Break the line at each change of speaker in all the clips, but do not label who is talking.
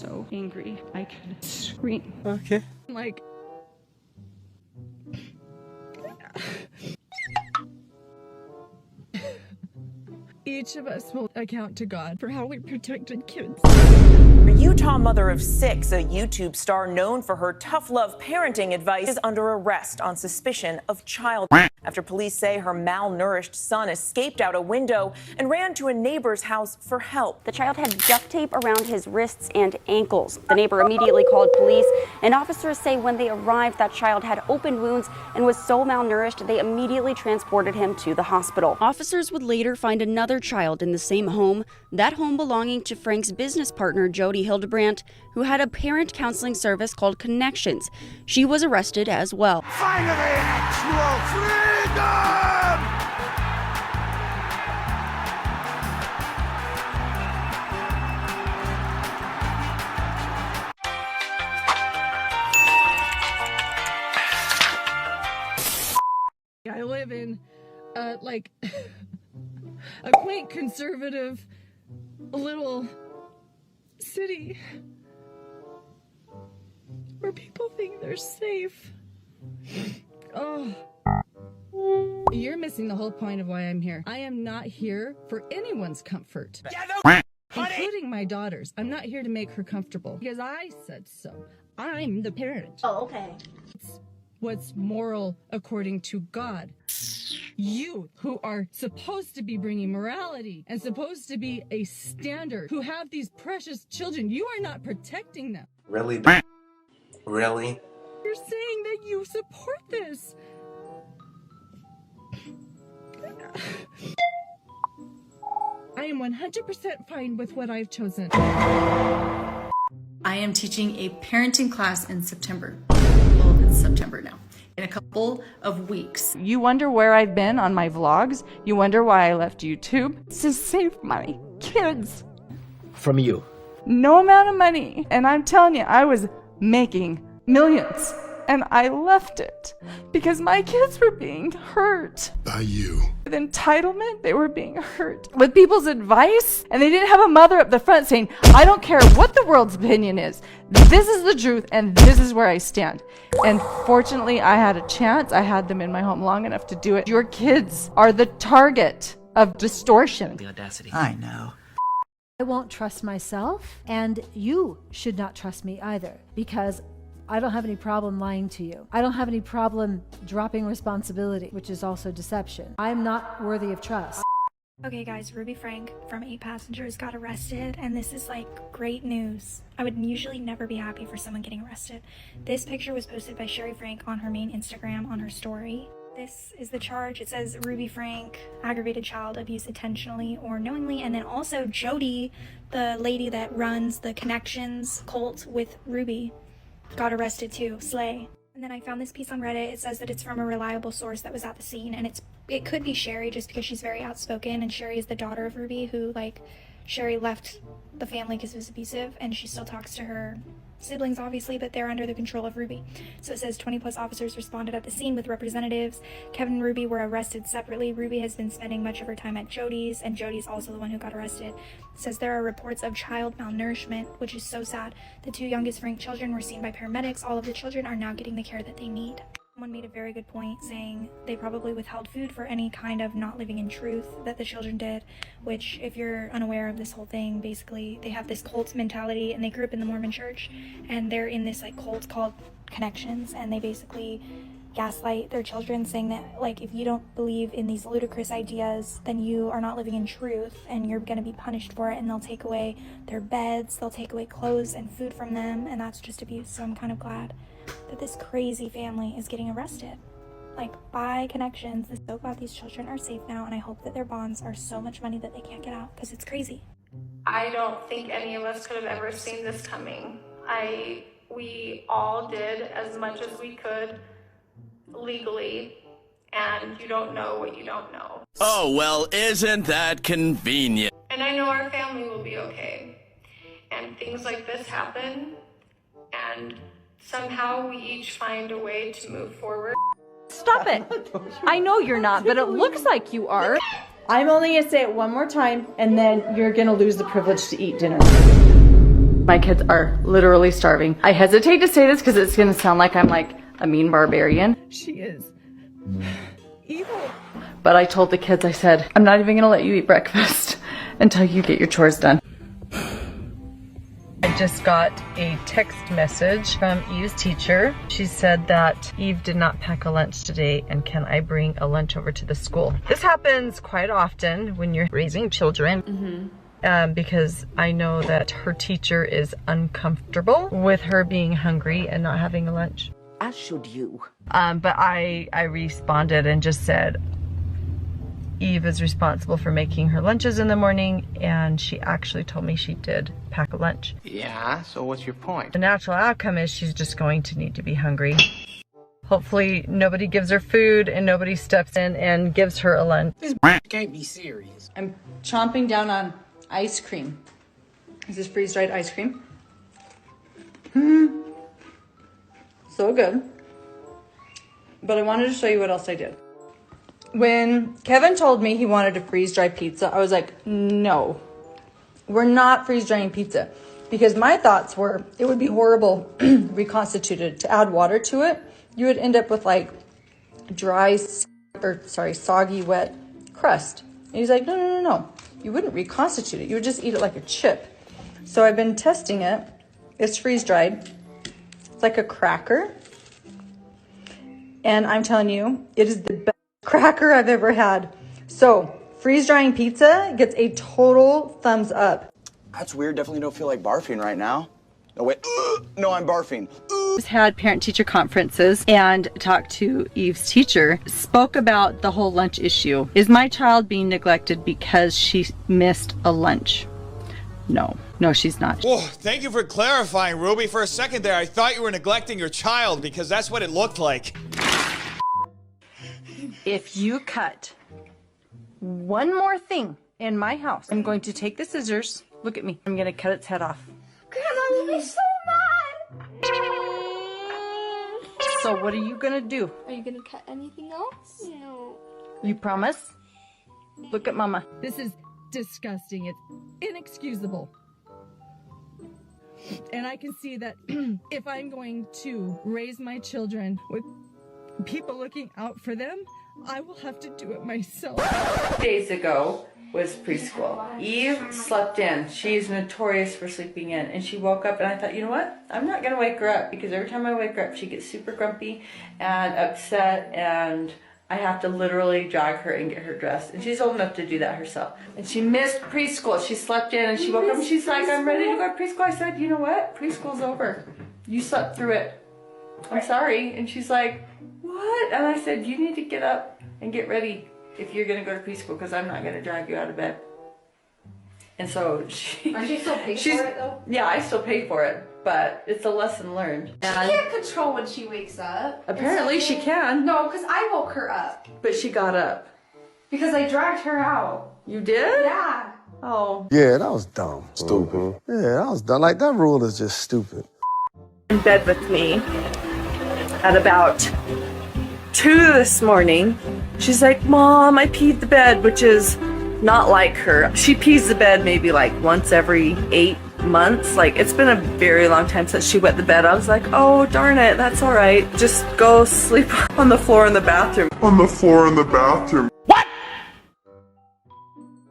so angry I could scream.
Okay.
Like, each of us will account to God for how we protected kids.
A Utah mother of 6, a YouTube star known for her tough love parenting advice, is under arrest on suspicion of child after police say her malnourished son escaped out a window and ran to a neighbor's house for help.
The child had duct tape around his wrists and ankles. The neighbor immediately called police, and officers say when they arrived, that child had open wounds and was so malnourished they immediately transported him to the hospital. Officers would later find another child in the same home, that home belonging to Frank's business partner, Jody Hildebrandt, who had a parent counseling service called Connections. She was arrested as well.
Finally, actual freedom!
I live in, like, a quaint conservative little city where people think they're safe. Oh. You're missing the whole point of why I'm here. I am not here for anyone's comfort. Including my daughter's. I'm not here to make her comfortable because I said so. I'm the parent.
Oh, okay.
It's what's moral according to God. You, who are supposed to be bringing morality and supposed to be a standard, who have these precious children, you are not protecting them.
Really? Really?
You're saying that you support this. I am 100% fine with what I've chosen.
I am teaching a parenting class in September. Well, it's September now. In a couple of weeks.
You wonder where I've been on my vlogs? You wonder why I left YouTube? It's to save my kids.
From you?
No amount of money. And I'm telling you, I was making millions. And I left it because my kids were being hurt.
By you.
With entitlement, they were being hurt. With people's advice, and they didn't have a mother up the front saying, I don't care what the world's opinion is. This is the truth, and this is where I stand. And fortunately, I had a chance. I had them in my home long enough to do it. Your kids are the target of distortion.
The audacity.
I know. I won't trust myself, and you should not trust me either, because I don't have any problem lying to you. I don't have any problem dropping responsibility, which is also deception. I'm not worthy of trust.
Okay guys, Ruby Frank from 8 Passengers got arrested, and this is like great news. I would usually never be happy for someone getting arrested. This picture was posted by Sherry Frank on her main Instagram on her story. This is the charge. It says Ruby Frank, aggravated child abuse intentionally or knowingly, and then also Jody, the lady that runs the Connections cult with Ruby, got arrested too. Slay. And then I found this piece on Reddit. It says that it's from a reliable source that was at the scene, and it could be Sherry just because she's very outspoken, and Sherry is the daughter of Ruby, who, like, Sherry left the family because it was abusive, and she still talks to her siblings obviously, but they're under the control of Ruby. So it says 20 plus officers responded at the scene with representatives. Kevin and Ruby were arrested separately. Ruby has been spending much of her time at Jody's, and Jody's also the one who got arrested. It says there are reports of child malnourishment, which is so sad. The 2 youngest Frank children were seen by paramedics. All of the children are now getting the care that they need. Someone made a very good point saying they probably withheld food for any kind of not living in truth that the children did, which, if you're unaware of this whole thing, basically they have this cult mentality, and they grew up in the Mormon church, and they're in this like cult called Connections, and they basically gaslight their children, saying that, like, if you don't believe in these ludicrous ideas, then you are not living in truth and you're going to be punished for it, and they'll take away their beds, they'll take away clothes and food from them, and that's just abuse. So I'm kind of glad that this crazy family is getting arrested, like, by Connections. I'm so glad these children are safe now, and I hope that their bonds are so much money that they can't get out, because it's crazy.
I don't think any of us could have ever seen this coming. We all did as much as we could legally, and you don't know what you don't know.
Oh, well, isn't that convenient?
And I know our family will be okay. And things like this happen, and somehow we each find a way to move forward.
Stop it! I know you're not, but it looks like you are. I'm only gonna say it one more time, and then you're gonna lose the privilege to eat dinner.
My kids are literally starving. I hesitate to say this because it's gonna sound like I'm like a mean barbarian.
She is evil.
But I told the kids, I said, I'm not even gonna let you eat breakfast until you get your chores done. I just got a text message from Eve's teacher. She said that Eve did not pack a lunch today and can I bring a lunch over to the school? This happens quite often when you're raising children. Because I know that her teacher is uncomfortable with her being hungry and not having a lunch.
As should you.
But I responded and just said, Eve is responsible for making her lunches in the morning, and she actually told me she did pack a lunch.
Yeah, so what's your point?
The natural outcome is she's just going to need to be hungry. Hopefully nobody gives her food and nobody steps in and gives her a lunch.
This can't be serious.
I'm chomping down on ice cream. This is freeze-dried ice cream. So good. But I wanted to show you what else I did. When Kevin told me he wanted to freeze-dry pizza, I was like, no, we're not freeze-drying pizza. Because my thoughts were, it would be horrible reconstituted. To add water to it, you would end up with like soggy, wet crust. And he's like, no. You wouldn't reconstitute it. You would just eat it like a chip. So I've been testing it. It's freeze-dried. It's like a cracker. And I'm telling you, it is the best cracker I've ever had. So freeze-drying pizza gets a total thumbs up.
That's weird. Definitely don't feel like barfing right now. No, wait. No, I'm barfing.
Had parent-teacher conferences and talked to Eve's teacher, spoke about the whole lunch issue. Is my child being neglected because she missed a lunch? No, she's not.
Whoa, thank you for clarifying, Ruby. For a second there, I thought you were neglecting your child because that's what it looked like.
If you cut one more thing in my house, I'm going to take the scissors. Look at me. I'm going to cut its head off.
Grandma will be so mad.
So what are you going to do?
Are you gonna cut anything else? No.
You promise? Look at Mama.
This is disgusting. It's inexcusable. And I can see that if I'm going to raise my children with people looking out for them, I will have to do it myself.
Days ago was preschool. Eve slept in. She's notorious for sleeping in. And she woke up and I thought, you know what? I'm not gonna wake her up because every time I wake her up, she gets super grumpy and upset and I have to literally drag her and get her dressed. And she's old enough to do that herself. And she missed preschool. She slept in and she woke up and she's like, I'm ready to go to preschool. I said, you know what? Preschool's over. You slept through it. I'm sorry. And she's like, what? And I said, you need to get up and get ready if you're gonna go to preschool because I'm not gonna drag you out of bed. And so
Aren't you still paying for it though?
Yeah, I still pay for it, but it's a lesson learned.
She can't control when she wakes up.
Apparently she can.
No, because I woke her up.
But she got up.
Because I dragged her out.
You did?
Yeah.
Oh.
Yeah, that was dumb. Stupid. Yeah, that was dumb. Like, that rule is just stupid.
In bed with me at about 2 this morning. She's like, Mom, I peed the bed, which is not like her. She pees the bed maybe like once every 8 months. Like, it's been a very long time since she wet the bed. I was like, oh, darn it, that's all right. Just go sleep on the floor in the bathroom.
On the floor in the bathroom.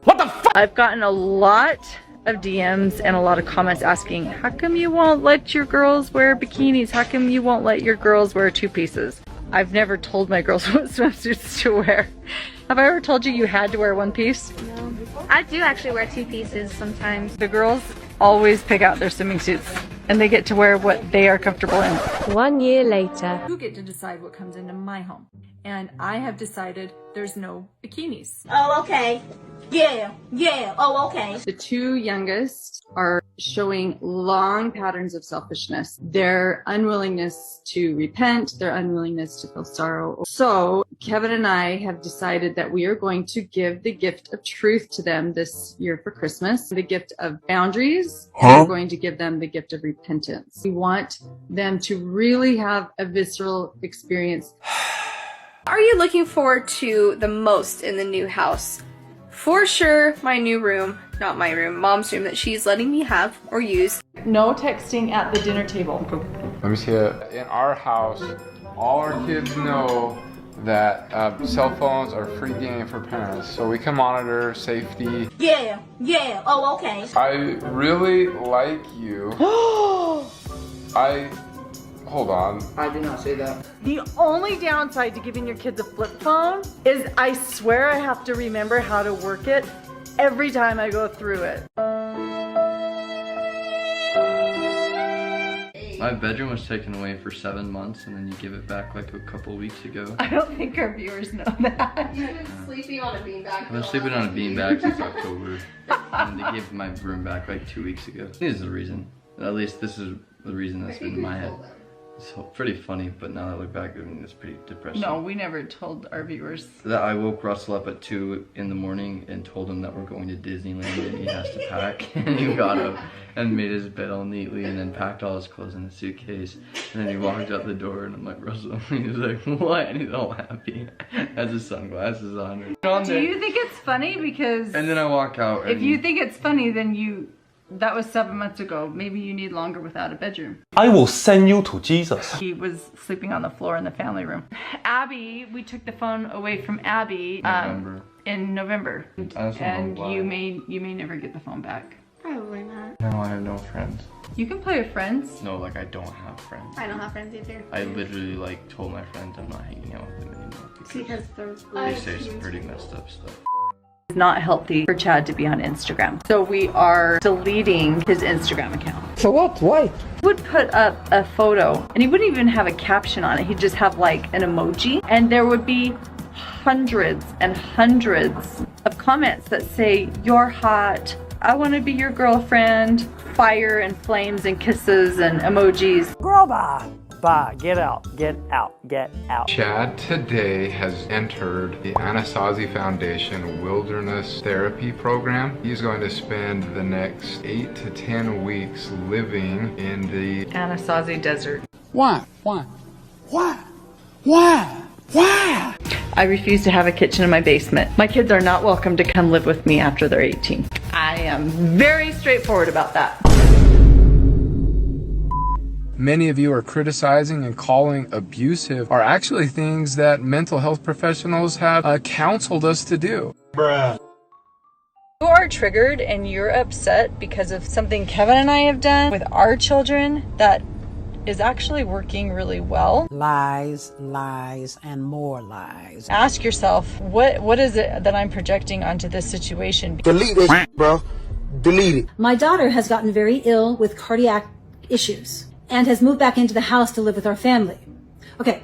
What the fuck? I've gotten a lot of DMs and a lot of comments asking, how come you won't let your girls wear bikinis? How come you won't let your girls wear 2-pieces? I've never told my girls what swimsuits to wear. Have I ever told you you had to wear 1 piece?
No. I do actually wear 2 pieces sometimes.
The girls always pick out their swimming suits and they get to wear what they are comfortable in.
1 year later.
You get to decide what comes into my home. And I have decided there's no bikinis.
Oh, okay. Yeah. Oh, okay.
The 2 youngest are showing long patterns of selfishness. Their unwillingness to repent, their unwillingness to feel sorrow. So Kevin and I have decided that we are going to give the gift of truth to them this year for Christmas. The gift of boundaries. And we're going to give them the gift of repentance. We want them to really have a visceral experience.
Are you looking forward to the most in the new house? For sure, my new room. not my room, mom's room that she's letting me have or use.
No texting at the dinner table.
Let me see it. In our house, all our kids know that cell phones are free game for parents, so we can monitor safety.
Yeah, yeah, oh, okay.
I really like you. Hold on.
I did not say that.
The only downside to giving your kids a flip phone is I swear I have to remember how to work it every time I go through it.
My bedroom was taken away for 7 months and then you give it back like a couple weeks ago.
I don't think our viewers know that.
You've been sleeping on a beanbag.
I've been sleeping on a beanbag since October. And they gave my room back like 2 weeks ago. This is the reason. At least this is the reason that's been in my head. It's pretty funny, but now that I look back, I mean, it's pretty depressing.
No, we never told our viewers.
That I woke Russell up at 2 in the morning and told him that we're going to Disneyland and he has to pack. And he got up and made his bed all neatly and then packed all his clothes in a suitcase. And then he walked out the door and I'm like, Russell, he was like, what? And he's all happy. Has his sunglasses on.
Do you think it's funny? Because
and then I walk out.
If you think it's funny, then that was 7 months ago. Maybe you need longer without a bedroom.
I will send you to Jesus.
He was sleeping on the floor in the family room. Abby, we took the phone away from Abby in November. And you may never get the phone back.
Probably not.
No, I have no friends.
You can play with friends.
No, like I don't have friends.
I don't have friends either.
I literally like told my friends I'm not hanging out with them anymore.
Because
they say some pretty messed up stuff.
It's not healthy for Chad to be on Instagram. So we are deleting his Instagram account.
For what? Why?
He would put up a photo and he wouldn't even have a caption on it. He'd just have like an emoji and there would be hundreds and hundreds of comments that say, "You're hot. I want to be your girlfriend." Fire and flames and kisses and emojis.
Girl, bye. Bye. Get out. Get out. Get out.
Chad today has entered the Anasazi Foundation Wilderness Therapy Program. He's going to spend the next 8 to 10 weeks living in the
Anasazi Desert.
Why? Why? Why? Why? Why?
I refuse to have a kitchen in my basement. My kids are not welcome to come live with me after they're 18. I am very straightforward about that.
Many of you are criticizing and calling abusive are actually things that mental health professionals have counseled us to do.
Bruh.
You are triggered and you're upset because of something Kevin and I have done with our children that is actually working really well.
Lies, lies, and more lies.
Ask yourself, what is it that I'm projecting onto this situation?
Delete this, bro. Delete it.
My daughter has gotten very ill with cardiac issues and has moved back into the house to live with our family. Okay,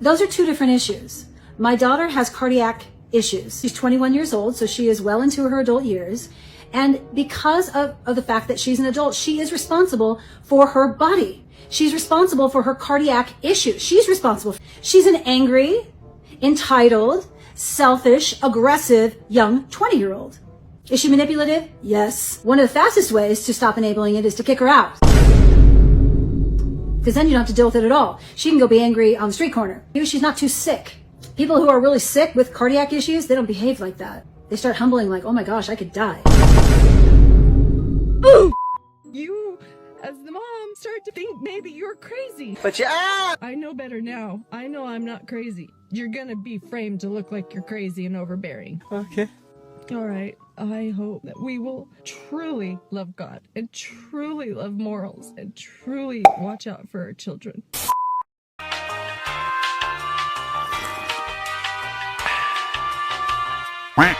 those are two different issues. My daughter has cardiac issues. She's 21 years old, so she is well into her adult years. And because of the fact that she's an adult, she is responsible for her body. She's responsible for her cardiac issues. She's responsible. She's an angry, entitled, selfish, aggressive, young 20-year-old. Is she manipulative? Yes. One of the fastest ways to stop enabling it is to kick her out. Because then you don't have to deal with it at all. She can go be angry on the street corner. She's not too sick. People who are really sick with cardiac issues, they don't behave like that. They start humbling like, oh my gosh, I could die.
You, as the mom, start to think maybe you're crazy.
But yeah!
I know better now. I know I'm not crazy. You're gonna be framed to look like you're crazy and overbearing.
Okay.
All right. I hope that we will truly love God and truly love morals and truly watch out for our children.
Quack.